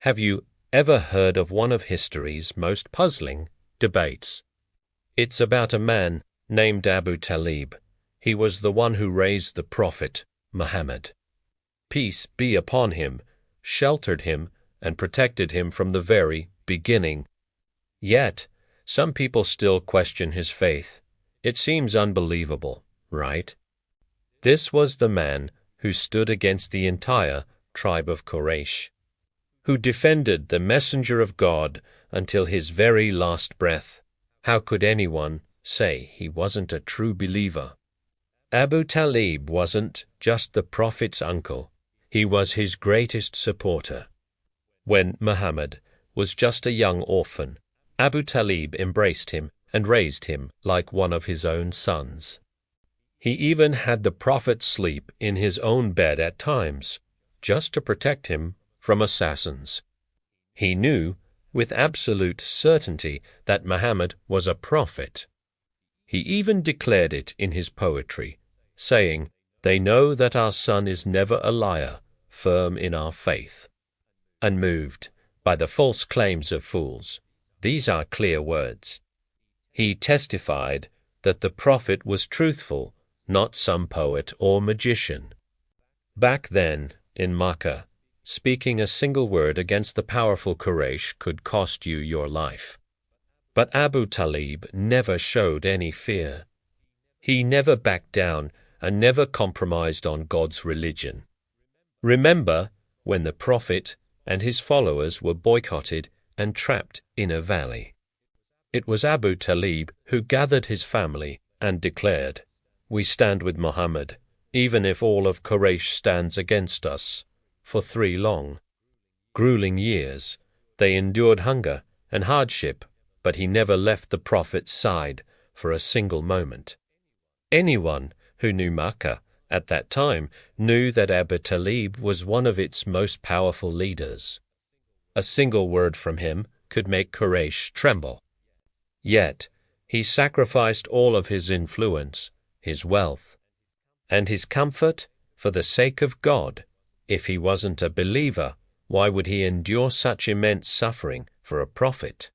Have you ever heard of one of history's most puzzling debates? It's about a man named Abu Talib. He was the one who raised the Prophet Muhammad, peace be upon him, sheltered him and protected him from the very beginning. Yet, some people still question his faith. It seems unbelievable, right? This was the man who stood against the entire tribe of Quraysh, who defended the messenger of God until his very last breath. How could anyone say he wasn't a true believer? Abu Talib wasn't just the Prophet's uncle, he was his greatest supporter. When Muhammad was just a young orphan, Abu Talib embraced him and raised him like one of his own sons. He even had the Prophet sleep in his own bed at times, just to protect him from assassins. He knew with absolute certainty that Muhammad was a prophet. He even declared it in his poetry, saying, "They know that our son is never a liar, firm in our faith." Unmoved by the false claims of fools, these are clear words. He testified that the Prophet was truthful, not some poet or magician. Back then, in Makkah, speaking a single word against the powerful Quraysh could cost you your life. But Abu Talib never showed any fear. He never backed down and never compromised on God's religion. Remember when the Prophet and his followers were boycotted and trapped in a valley? It was Abu Talib who gathered his family and declared, "We stand with Muhammad, even if all of Quraysh stands against us." For 3 long, grueling years, they endured hunger and hardship, but he never left the Prophet's side for a single moment. Anyone who knew Makkah at that time knew that Abu Talib was one of its most powerful leaders. A single word from him could make Quraysh tremble. Yet, he sacrificed all of his influence, his wealth, and his comfort for the sake of God. If he wasn't a believer, why would he endure such immense suffering for a prophet?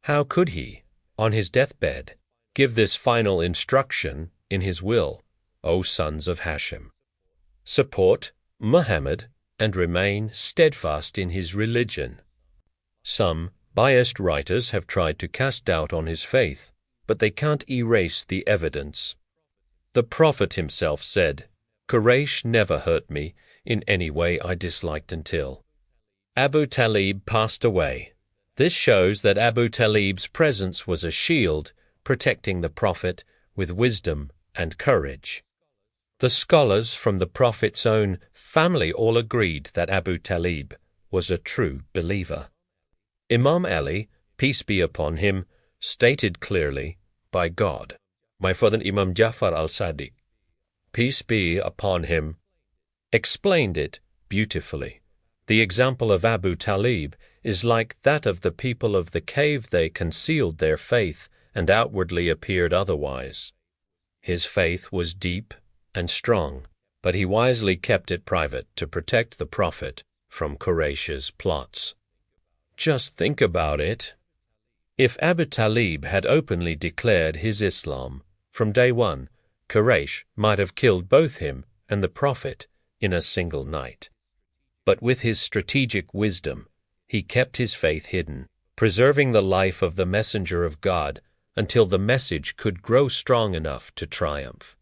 How could he, on his deathbed, give this final instruction in his will, "O sons of Hashim"? Support Muhammad and remain steadfast in his religion. Some biased writers have tried to cast doubt on his faith, but they can't erase the evidence. The Prophet himself said, "Quraysh never hurt me in any way I disliked until Abu Talib passed away." This shows that Abu Talib's presence was a shield protecting the Prophet with wisdom and courage. The scholars from the Prophet's own family all agreed that Abu Talib was a true believer. Imam Ali, peace be upon him, stated clearly, by God, my father Imam Jafar al-Sadiq, peace be upon him, explained it beautifully. The example of Abu Talib is like that of the people of the cave. They concealed their faith and outwardly appeared otherwise. His faith was deep and strong, but he wisely kept it private to protect the Prophet from Quraysh's plots. Just think about it. If Abu Talib had openly declared his Islam from day one, Quraysh might have killed both him and the Prophet in a single night. But with his strategic wisdom, he kept his faith hidden, preserving the life of the messenger of God until the message could grow strong enough to triumph.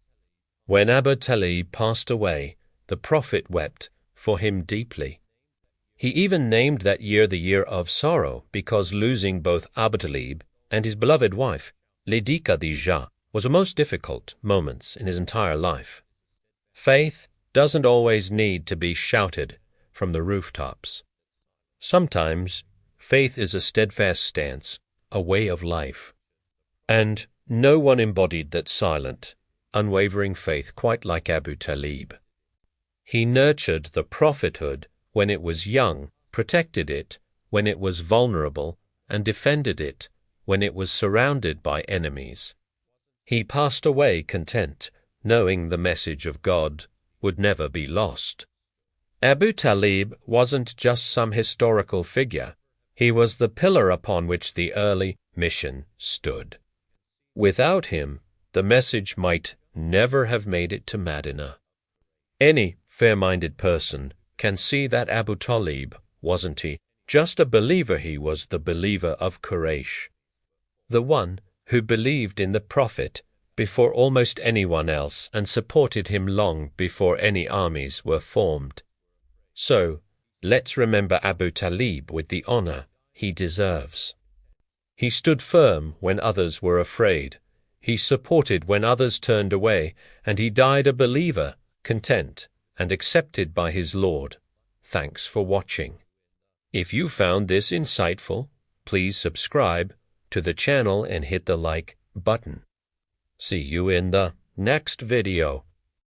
When Abu Talib passed away, the Prophet wept for him deeply. He even named that year the year of sorrow because losing both Abu Talib and his beloved wife, Lady Khadija, was the most difficult moments in his entire life. Faith doesn't always need to be shouted from the rooftops. Sometimes faith is a steadfast stance, a way of life. And no one embodied that silent, unwavering faith quite like Abu Talib. He nurtured the prophethood when it was young, protected it when it was vulnerable, and defended it when it was surrounded by enemies. He passed away content, knowing the message of God would never be lost. Abu Talib wasn't just some historical figure. He was the pillar upon which the early mission stood. Without him, the message might never have made it to Medina. Any fair-minded person can see that Abu Talib, wasn't he, just a believer? He was the believer of Quraysh, the one who believed in the Prophet before almost anyone else and supported him long before any armies were formed. So, let's remember Abu Talib with the honor he deserves. He stood firm when others were afraid. He supported when others turned away, and he died a believer, content and accepted by his Lord. Thanks for watching. If you found this insightful, please subscribe to the channel and hit the like button. See you in the next video.